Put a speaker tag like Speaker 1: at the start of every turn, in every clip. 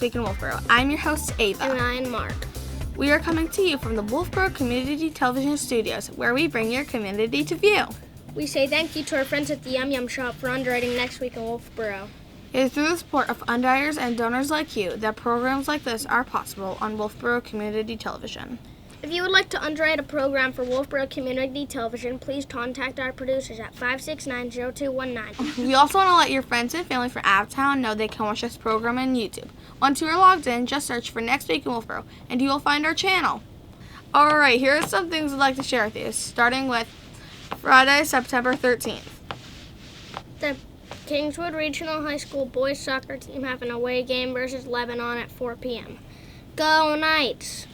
Speaker 1: Week in Wolfeboro. I'm your host, Ava.
Speaker 2: And I'm Mark.
Speaker 1: We are coming to you from the Wolfeboro Community Television studios, where we bring your community to view.
Speaker 2: We say thank you to our friends at the Yum Yum Shop for underwriting Next Week in Wolfeboro.
Speaker 1: It is through the support of underwriters and donors like you that programs like this are possible on Wolfeboro Community Television.
Speaker 2: If you would like to underwrite a program for Wolfeboro Community Television, please contact our producers at 569-0219.
Speaker 1: We also want to let your friends and family from out of town know they can watch this program on YouTube. Once you are logged in, just search for Next Week in Wolfeboro, and you will find our channel. Alright, here are some things I'd like to share with you, starting with Friday, September 13th.
Speaker 2: The Kingswood Regional High School boys soccer team have an away game versus Lebanon at 4 p.m. Go Knights!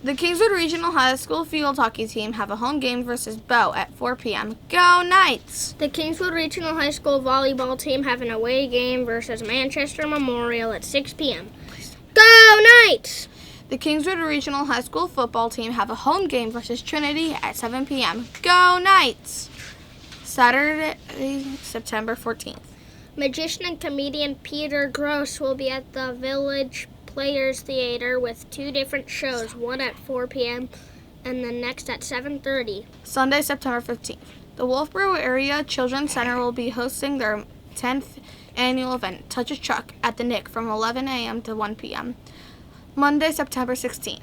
Speaker 1: The Kingswood Regional High School field hockey team have a home game versus Bow at 4 p.m. Go Knights!
Speaker 2: The Kingswood Regional High School volleyball team have an away game versus Manchester Memorial at 6 p.m. Go Knights!
Speaker 1: The Kingswood Regional High School football team have a home game versus Trinity at 7 p.m. Go Knights! Saturday, September 14th.
Speaker 2: Magician and comedian Peter Gross will be at the Village Players Theater with two different shows, one at 4 p.m. and the next at 7:30.
Speaker 1: Sunday, September 15th. The Wolfeboro Area Children's Center will be hosting their 10th annual event, Touch a Truck, at the Nick from 11 a.m. to 1 p.m. Monday, September 16th.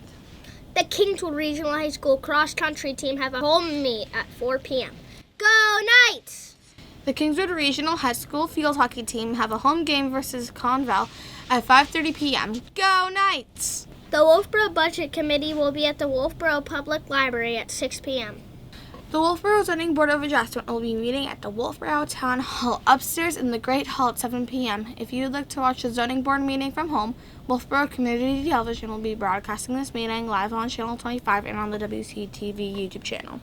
Speaker 2: The Kingswood Regional High School cross-country team have a home meet at 4 p.m. Go Knights!
Speaker 1: The Kingswood Regional High School field hockey team have a home game versus Conval at 5:30 p.m. Go Knights!
Speaker 2: The Wolfeboro Budget Committee will be at the Wolfeboro Public Library at 6 p.m.
Speaker 1: The Wolfeboro Zoning Board of Adjustment will be meeting at the Wolfeboro Town Hall upstairs in the Great Hall at 7 p.m. If you'd like to watch the Zoning Board meeting from home, Wolfeboro Community Television will be broadcasting this meeting live on Channel 25 and on the WCTV YouTube channel.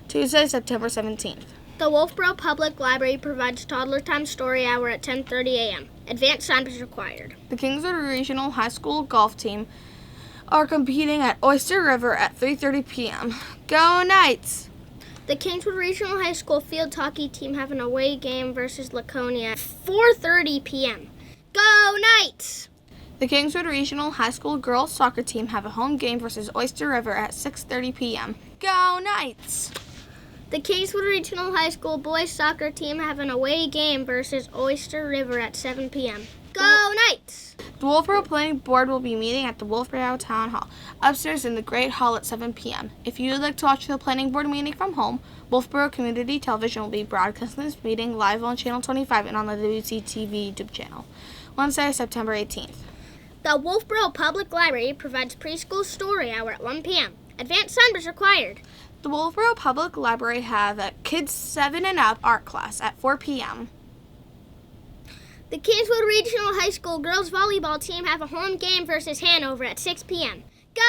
Speaker 1: Tuesday, September 17th.
Speaker 2: The Wolfeboro Public Library provides Toddler Time Story Hour at 10:30 a.m. Advanced sign is required.
Speaker 1: The Kingswood Regional High School golf team are competing at Oyster River at 3:30 p.m. Go Knights!
Speaker 2: The Kingswood Regional High School field hockey team have an away game versus Laconia at 4:30 p.m. Go Knights!
Speaker 1: The Kingswood Regional High School girls soccer team have a home game versus Oyster River at 6:30 p.m. Go Knights!
Speaker 2: The Kingswood Regional High School boys soccer team have an away game versus Oyster River at 7 p.m. Go Knights!
Speaker 1: The Wolfeboro Planning Board will be meeting at the Wolfeboro Town Hall upstairs in the Great Hall at 7 p.m. If you would like to watch the Planning Board meeting from home, Wolfeboro Community Television will be broadcasting this meeting live on Channel 25 and on the WCTV YouTube channel. Wednesday, September 18th.
Speaker 2: The Wolfeboro Public Library provides preschool story hour at 1 p.m. Advanced sign is required.
Speaker 1: The Wolfeboro Public Library have a Kids 7 and Up art class at 4 p.m.
Speaker 2: The Kingswood Regional High School girls volleyball team have a home game versus Hanover at 6 p.m. Go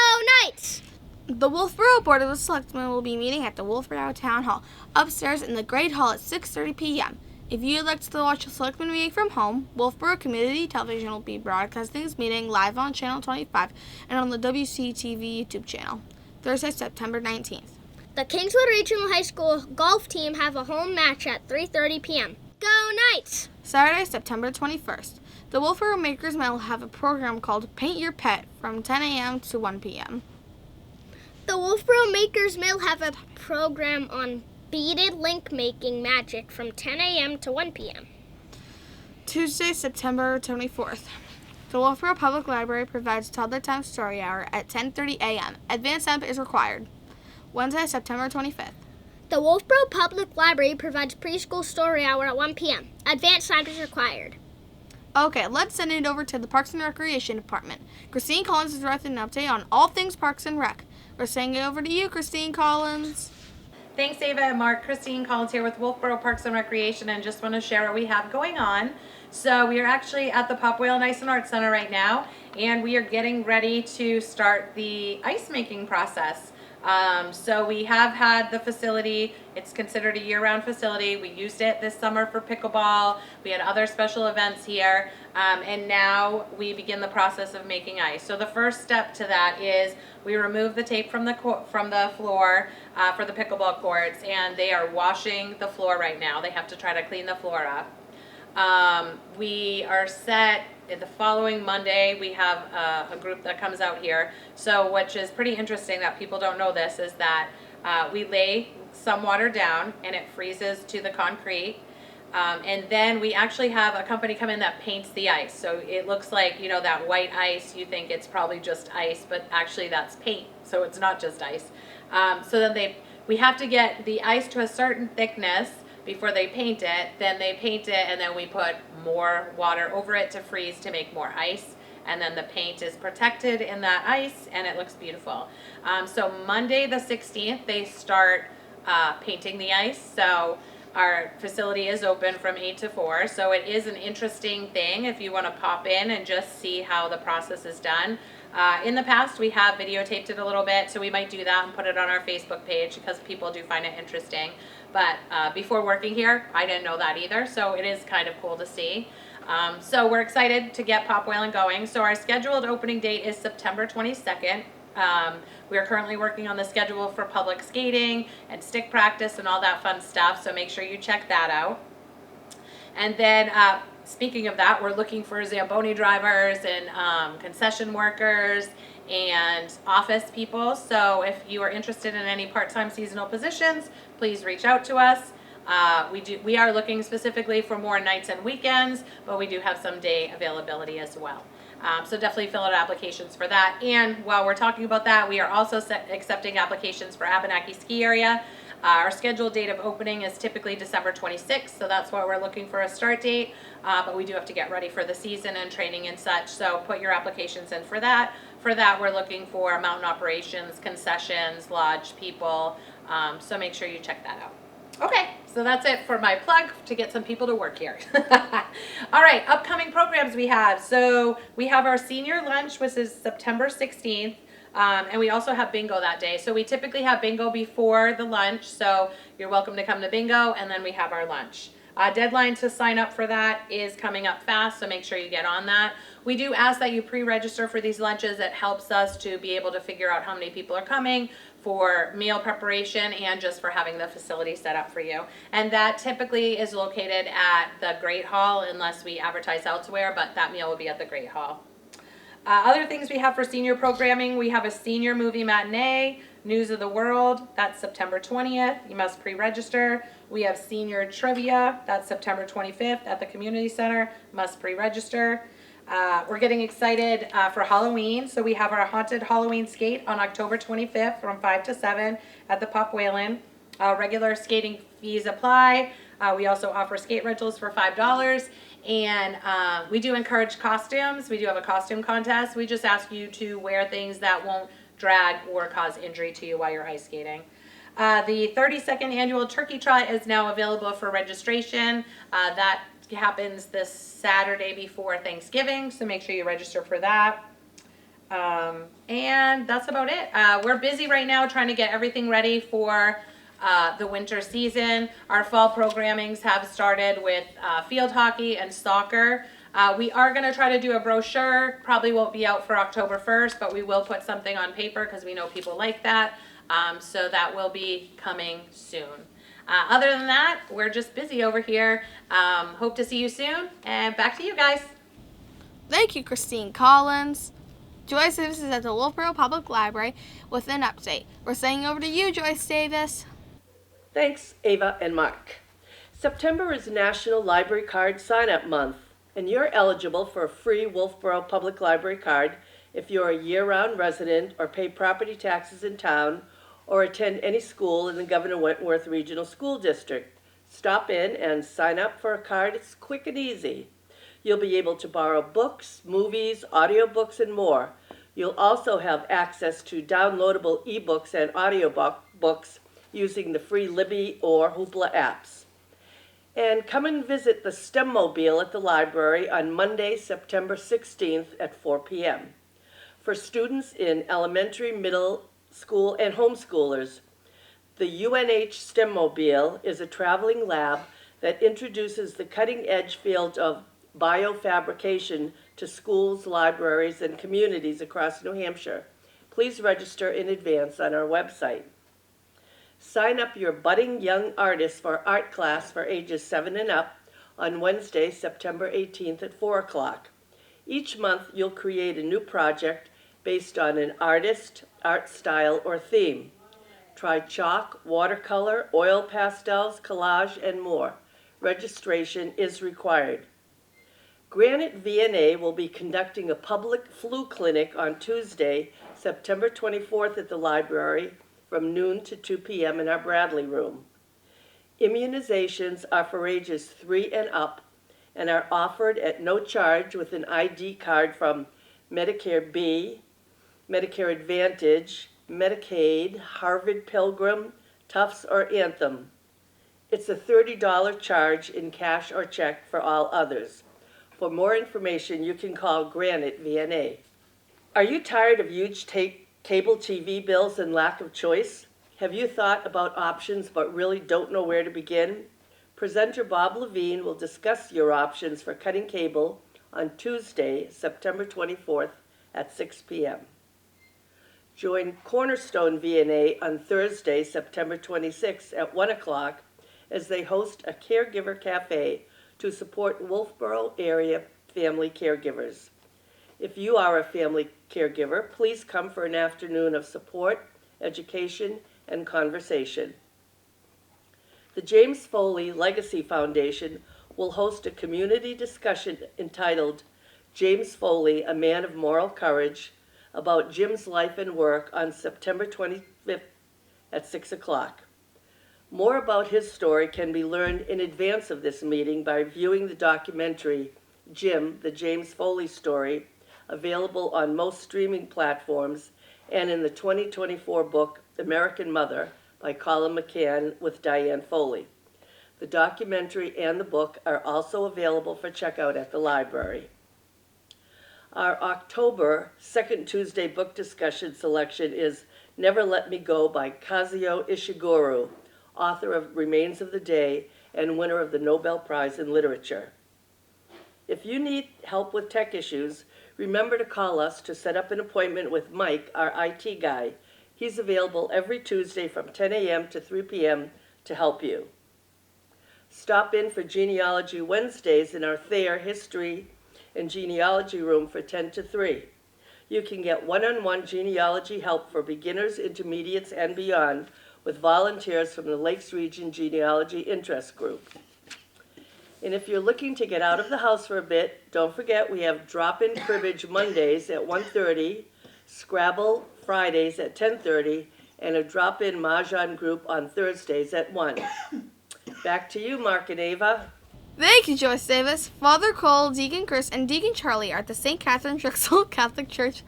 Speaker 2: Knights!
Speaker 1: The Wolfeboro Board of Selectmen will be meeting at the Wolfeboro Town Hall upstairs in the Great Hall at 6:30 p.m. If you'd like to watch the Selectmen meeting from home, Wolfeboro Community Television will be broadcasting this meeting live on Channel 25 and on the WCTV YouTube channel. Thursday, September 19th.
Speaker 2: The Kingswood Regional High School golf team have a home match at 3:30 p.m. Go Knights!
Speaker 1: Saturday, September 21st. The Wolfeboro Makers Mill will have a program called Paint Your Pet from 10 a.m. to 1 p.m.
Speaker 2: The Wolfeboro Makers Mill have a program on beaded link making magic from 10 a.m. to 1 p.m.
Speaker 1: Tuesday, September 24th. The Wolfeboro Public Library provides Toddler Time Story Hour at 10:30 a.m. Advanced amp is required. Wednesday, September 25th.
Speaker 2: The Wolfeboro Public Library provides preschool story hour at 1 p.m. Advanced sign is required.
Speaker 1: Okay, let's send it over to the Parks and Recreation Department. Christine Collins is with an update on all things Parks and Rec. We're sending it over to you, Christine Collins.
Speaker 3: Thanks, Ava and Mark. Christine Collins here with Wolfeboro Parks and Recreation, and just want to share what we have going on. So we are actually at the Pop Whale and Ice and Art Center right now, and we are getting ready to start the ice making process. So we have had the facility. It's considered a year-round facility. We used it this summer for pickleball. We had other special events here, and now we begin the process of making ice. So the first step to that is we remove the tape from the floor for the pickleball courts, and they are washing the floor right now. They have to try to clean the floor up. We are set the following Monday, we have a group that comes out here. So, which is pretty interesting that people don't know this, is that we lay some water down and it freezes to the concrete. And then we actually have a company come in that paints the ice. So it looks like, you know, that white ice, you think it's probably just ice, but actually that's paint. So it's not just ice. So then we have to get the ice to a certain thickness before they paint it. Then they paint it, and then we put more water over it to freeze to make more ice. And then the paint is protected in that ice, and it looks beautiful. So Monday the 16th, they start painting the ice. So our facility is open from 8 to 4, so it is an interesting thing if you want to pop in and just see how the process is done. In the past, we have videotaped it a little bit, so we might do that and put it on our Facebook page because people do find it interesting. But before working here, I didn't know that either, so it is kind of cool to see. So we're excited to get Pop Whalen going. So our scheduled opening date is September 22nd. We are currently working on the schedule for public skating and stick practice and all that fun stuff, so make sure you check that out. And then, speaking of that, we're looking for Zamboni drivers and concession workers and office people. So if you are interested in any part-time seasonal positions, please reach out to us. We are looking specifically for more nights and weekends, but we do have some day availability as well. So definitely fill out applications for that. And while we're talking about that, we are also accepting applications for Abenaki Ski Area. Our scheduled date of opening is typically December 26th, so that's why we're looking for a start date. But we do have to get ready for the season and training and such, so put your applications in for that. For that, we're looking for mountain operations, concessions, lodge people, so make sure you check that out. Okay, so that's it for my plug to get some people to work here. All right, upcoming programs we have. So we have our senior lunch, which is September 16th, and we also have bingo that day. So we typically have bingo before the lunch, so you're welcome to come to bingo, and then we have our lunch. Deadline to sign up for that is coming up fast, so make sure you get on that. We do ask that you pre-register for these lunches. It helps us to be able to figure out how many people are coming for meal preparation and just for having the facility set up for you. And that typically is located at the Great Hall unless we advertise elsewhere, but that meal will be at the Great Hall. Other things we have for senior programming, we have a senior movie matinee, News of the World, that's September 20th. You must pre-register. We have senior trivia, that's September 25th at the community center, must pre-register. We're getting excited for Halloween, so we have our haunted Halloween skate on October 25th from 5 to 7 at the Pop Whalen. Regular skating fees apply. We also offer skate rentals for $5. And we do encourage costumes. We do have a costume contest. We just ask you to wear things that won't drag or cause injury to you while you're ice skating. The 32nd annual Turkey Trot is now available for registration. That happens this Saturday before Thanksgiving, so make sure you register for that. And that's about it. We're busy right now trying to get everything ready for the winter season. Our fall programmings have started with field hockey and soccer. We are going to try to do a brochure. Probably won't be out for October 1st, but we will put something on paper because we know people like that. So that will be coming soon. Other than that, we're just busy over here. Hope to see you soon, and back to you guys.
Speaker 1: Thank you, Christine Collins. Joyce Davis is at the Wolfeboro Public Library with an update. We're sending over to you, Joyce Davis.
Speaker 4: Thanks, Ava and Mark. September is National Library Card Sign-Up Month, and you're eligible for a free Wolfeboro Public Library card if you're a year-round resident or pay property taxes in town or attend any school in the Governor Wentworth Regional School District. Stop in and sign up for a card. It's quick and easy. You'll be able to borrow books, movies, audiobooks, and more. You'll also have access to downloadable ebooks and audiobooks using the free Libby or Hoopla apps. And come and visit the STEM Mobile at the library on Monday, September 16th at 4 p.m. For students in elementary, middle school, and homeschoolers, the UNH STEM Mobile is a traveling lab that introduces the cutting-edge field of biofabrication to schools, libraries, and communities across New Hampshire. Please register in advance on our website. Sign up your budding young artist for art class for ages 7 and up on Wednesday, September 18th at 4 o'clock. Each month, you'll create a new project based on an artist, art style, or theme. Try chalk, watercolor, oil pastels, collage, and more. Registration is required. Granite VNA will be conducting a public flu clinic on Tuesday, September 24th at the library from noon to 2 p.m. in our Bradley room. Immunizations are for ages 3 and up and are offered at no charge with an ID card from Medicare B, Medicare Advantage, Medicaid, Harvard Pilgrim, Tufts, or Anthem. It's a $30 charge in cash or check for all others. For more information, you can call Granite VNA. Are you tired of huge cable TV bills and lack of choice? Have you thought about options but really don't know where to begin? Presenter Bob Levine will discuss your options for cutting cable on Tuesday, September 24th at 6 p.m. Join Cornerstone VNA on Thursday, September 26th at 1 o'clock as they host a caregiver cafe to support Wolfeboro area family caregivers. If you are a family caregiver, please come for an afternoon of support, education, and conversation. The James Foley Legacy Foundation will host a community discussion entitled James Foley, a Man of Moral Courage, about Jim's life and work on September 25th at 6 o'clock. More about his story can be learned in advance of this meeting by viewing the documentary Jim, the James Foley Story, available on most streaming platforms and in the 2024 book American Mother by Colin McCann with Diane Foley. The documentary and the book are also available for checkout at the library. Our October second Tuesday book discussion selection is Never Let Me Go by Kazuo Ishiguro, author of Remains of the Day and winner of the Nobel Prize in Literature. If you need help with tech issues, remember to call us to set up an appointment with Mike, our IT guy. He's available every Tuesday from 10 a.m. to 3 p.m. to help you. Stop in for Genealogy Wednesdays in our Thayer History and Genealogy Room for 10 to 3. You can get one-on-one genealogy help for beginners, intermediates, and beyond with volunteers from the Lakes Region Genealogy Interest Group. And if you're looking to get out of the house for a bit, don't forget we have drop-in cribbage Mondays at 1:30, Scrabble Fridays at 10:30, and a drop-in Mahjong group on Thursdays at 1. Back to you, Mark and Ava.
Speaker 1: Thank you, Joyce Davis. Father Cole, Deacon Chris, and Deacon Charlie are at the St. Katherine Drexel Catholic Church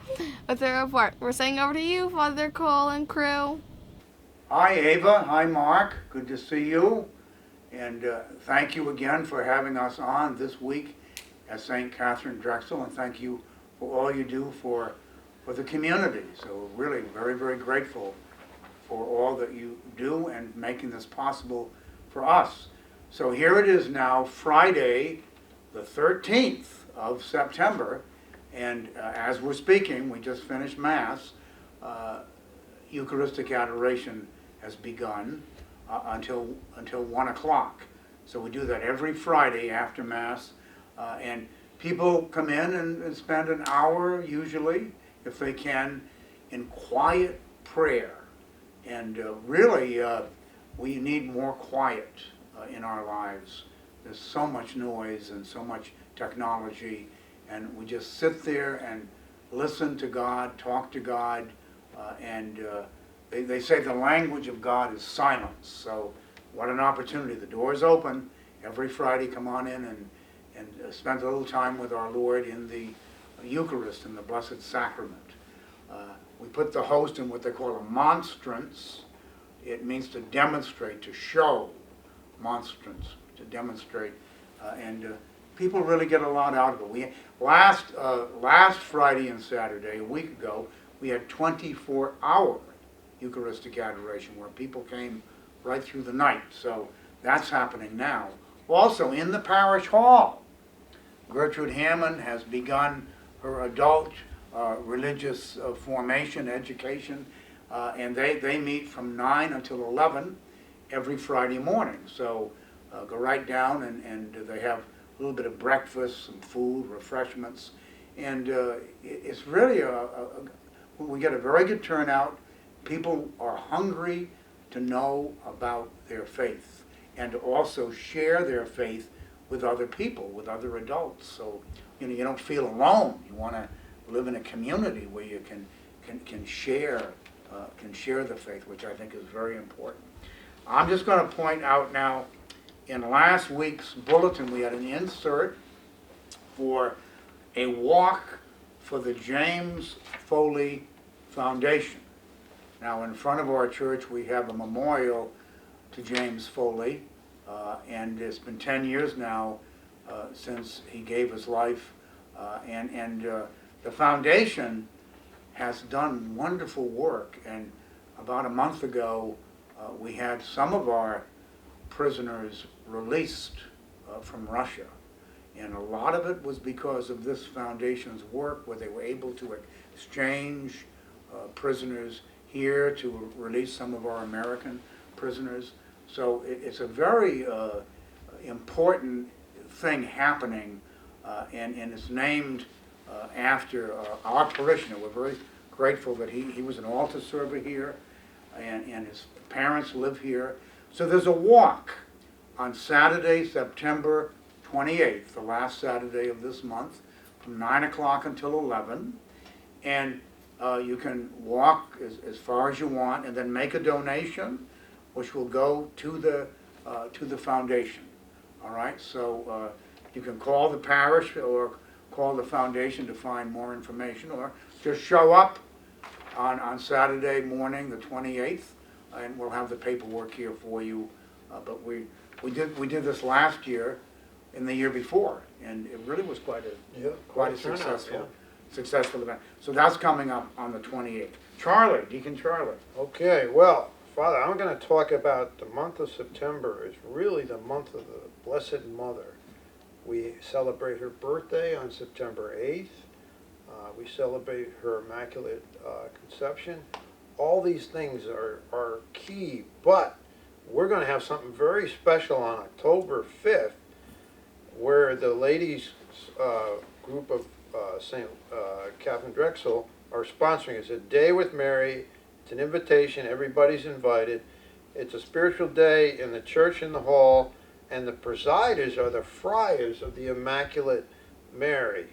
Speaker 1: with their report. We're sending over to you, Father Cole and crew.
Speaker 5: Hi, Ava. Hi, Mark. Good to see you. And thank you again for having us on this week at St. Katherine Drexel, and thank you for all you do for the community. So we're really very, very grateful for all that you do and making this possible for us. So here it is now, Friday, the 13th of September, and as we're speaking, we just finished Mass. Eucharistic adoration has begun until 1 o'clock. So we do that every Friday after Mass, and people come in and spend an hour, usually, if they can, in quiet prayer. And really, we need more quiet in our lives. There's so much noise and so much technology, and we just sit there and listen to God, talk to God, and they say the language of God is silence. So what an opportunity. The door's open. Every Friday, come on in and spend a little time with our Lord in the Eucharist, in the Blessed Sacrament. We put the host in what they call a monstrance. It means to demonstrate, to show. Monstrance, to demonstrate. And people really get a lot out of it. Last Friday and Saturday, a week ago, we had 24-hour Eucharistic adoration where people came right through the night. So that's happening now. Also in the parish hall, Gertrude Hammond has begun her adult religious formation, education, and they meet from 9 until 11 every Friday morning. So go right down and they have a little bit of breakfast, some food, refreshments, And it's really we get a very good turnout. People are hungry to know about their faith and to also share their faith with other people, with other adults. So, you don't feel alone. You want to live in a community where you can share the faith, which I think is very important. I'm just going to point out now, in last week's bulletin, we had an insert for a walk for the James Foley Foundation. Now, in front of our church, we have a memorial to James Foley, and it's been 10 years now since he gave his life, and the foundation has done wonderful work. And about a month ago, we had some of our prisoners released from Russia. And a lot of it was because of this foundation's work, where they were able to exchange prisoners here to release some of our American prisoners. So it's a very important thing happening, and it's named after our parishioner. We're very grateful that he was an altar server here, and his parents live here. So there's a walk on Saturday, September 28th, the last Saturday of this month, from 9 o'clock until 11. And you can walk as far as you want and then make a donation, which will go to the foundation. All right, so you can call the parish or call the foundation to find more information, or just show up on Saturday morning, the 28th, and we'll have the paperwork here for you. But we did this last year and the year before, and it really was quite a successful event. So that's coming up on the 28th. Charlie, Deacon Charlie.
Speaker 6: Okay, well, Father, I'm going to talk about the month of September. Is really the month of the Blessed Mother. We celebrate her birthday on September 8th. We celebrate her Immaculate Conception. All these things are key, but we're going to have something very special on October 5th, where the ladies group of St. Katherine Drexel are sponsoring. It's a day with Mary. It's an invitation. Everybody's invited. It's a spiritual day in the church in the hall, and the presiders are the friars of the Immaculate Mary.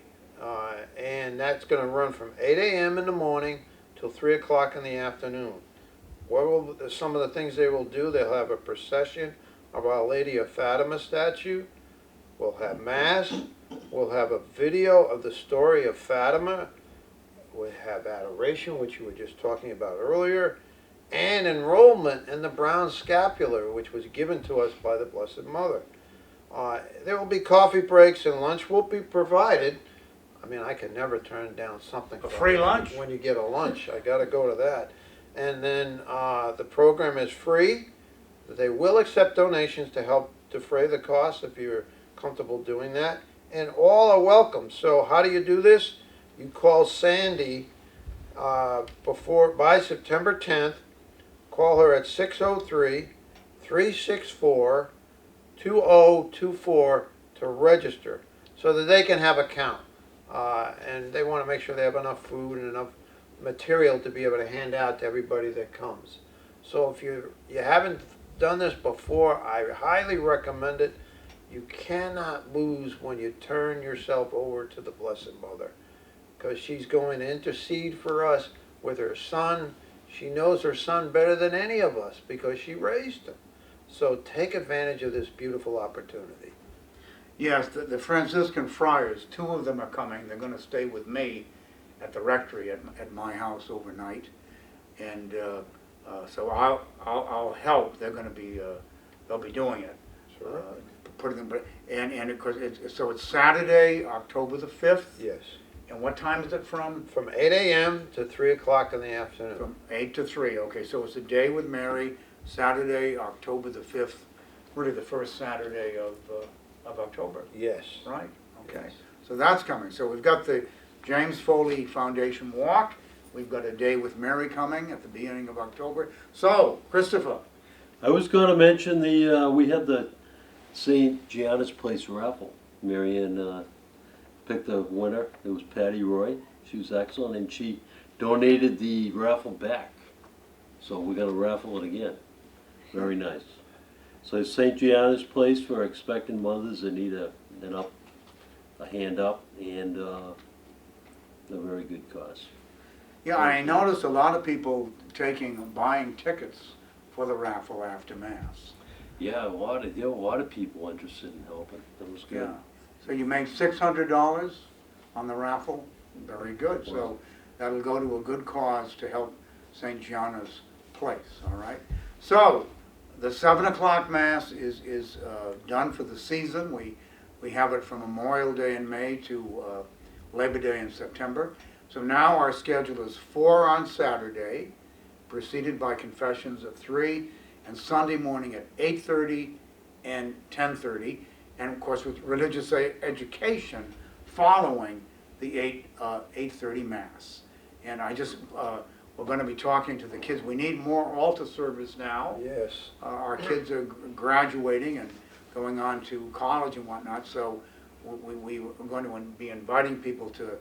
Speaker 6: And that's going to run from 8 a.m. in the morning till 3 o'clock in the afternoon. Some of the things they will do, they'll have a procession of Our Lady of Fatima statue. We'll have Mass. We'll have a video of the story of Fatima. We'll have adoration, which you were just talking about earlier, and enrollment in the brown scapular, which was given to us by the Blessed Mother. There will be coffee breaks, and lunch will be provided. I mean, I can never turn down something.
Speaker 5: A free lunch?
Speaker 6: When you get a lunch, I got to go to that. And then the program is free. They will accept donations to help defray the costs if you're comfortable doing that. And all are welcome. So how do you do this? You call Sandy by September 10th. Call her at 603-364-2024 to register so that they can have a count. And they want to make sure they have enough food and enough material to be able to hand out to everybody that comes. So if you haven't done this before, I highly recommend it. You cannot lose when you turn yourself over to the Blessed Mother, because she's going to intercede for us with her son. She knows her son better than any of us because she raised him. So take advantage of this beautiful opportunity.
Speaker 5: Yes, the Franciscan friars, 2 of them are coming. They're going to stay with me at the rectory at my house overnight, and so I'll help. They're going to be they'll be doing it.
Speaker 6: Sure.
Speaker 5: Putting them, and of course so it's Saturday, October the 5th.
Speaker 6: Yes.
Speaker 5: And what time is it from?
Speaker 6: From 8 a.m. to 3 o'clock in the afternoon.
Speaker 5: From 8 to 3. Okay, so it's a day with Mary, Saturday, October the 5th, really the first Saturday of October.
Speaker 6: Yes.
Speaker 5: Right. Okay.
Speaker 6: Yes.
Speaker 5: So that's coming. So we've got the James Foley Foundation Walk. We've got a day with Mary coming at the beginning of October. So, Christopher.
Speaker 7: I was going to mention we had the St. Gianna's Place raffle. Marianne picked a winner. It was Patty Roy. She was excellent, and she donated the raffle back. So we're going to raffle it again. Very nice. So St. Gianna's Place for expectant mothers that need a hand up, and a very good cause.
Speaker 5: Yeah, I noticed a lot of people buying tickets for the raffle after Mass.
Speaker 7: Yeah, a lot of people interested in helping. That was good.
Speaker 5: Yeah. So you made $600 on the raffle? Very good. So that'll go to a good cause to help St. Gianna's Place, all right? So the 7 o'clock Mass is done for the season. We have it from Memorial Day in May to Labor Day in September. So now our schedule is 4 on Saturday, preceded by confessions at 3, and Sunday morning at 8:30 and 10:30, and of course with religious education following the 8:30 Mass. And we're going to be talking to the kids. We need more altar service now.
Speaker 6: Yes.
Speaker 5: Our kids are graduating and going on to college and whatnot, so we are going to be inviting people to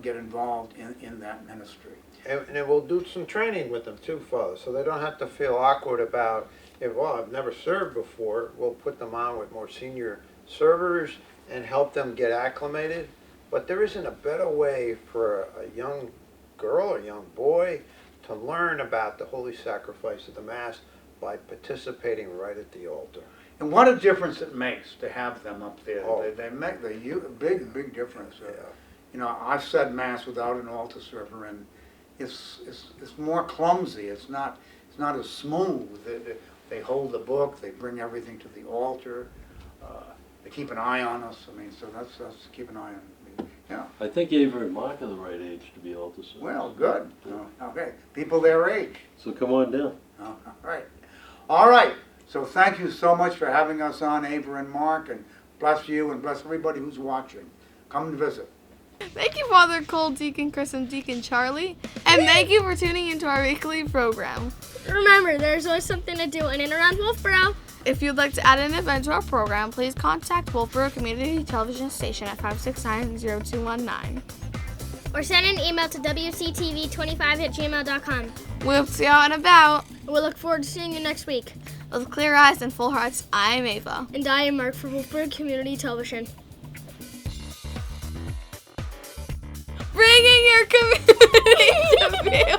Speaker 5: get involved in that ministry.
Speaker 6: And we'll do some training with them too, Father, so they don't have to feel awkward about, I've never served before. We'll put them on with more senior servers and help them get acclimated. But there isn't a better way for a young girl or young boy to learn about the holy sacrifice of the Mass by participating right at the altar.
Speaker 5: And what a difference it makes to have them up there.
Speaker 6: Oh.
Speaker 5: They make the big difference.
Speaker 6: Yeah.
Speaker 5: You know, I've said Mass without an altar server, and it's more clumsy. It's not as smooth. They hold the book. They bring everything to the altar. They keep an eye on us. I mean, so that's keep an eye on. Yeah.
Speaker 7: I think Ava and Mark are the right age to be altar servers.
Speaker 5: Well, good. Okay, people their age.
Speaker 7: So come on down.
Speaker 5: All right. So thank you so much for having us on, Ava and Mark, and bless you and bless everybody who's watching. Come and visit.
Speaker 1: Thank you, Father Cole, Deacon Chris, and Deacon Charlie. And thank you for tuning into our weekly program.
Speaker 2: Remember, there's always something to do in and around Wolfeboro.
Speaker 1: If you'd like to add an event to our program, please contact Wolfeboro Community Television Station at 569-0219.
Speaker 2: Or send an email to wctv25@gmail.com.
Speaker 1: We hope to see you out and about.
Speaker 2: We look forward to seeing you next week.
Speaker 1: With clear eyes and full hearts, I am Ava.
Speaker 2: And I am Mark for Wolfeboro Community Television.
Speaker 1: Bringing your community to view.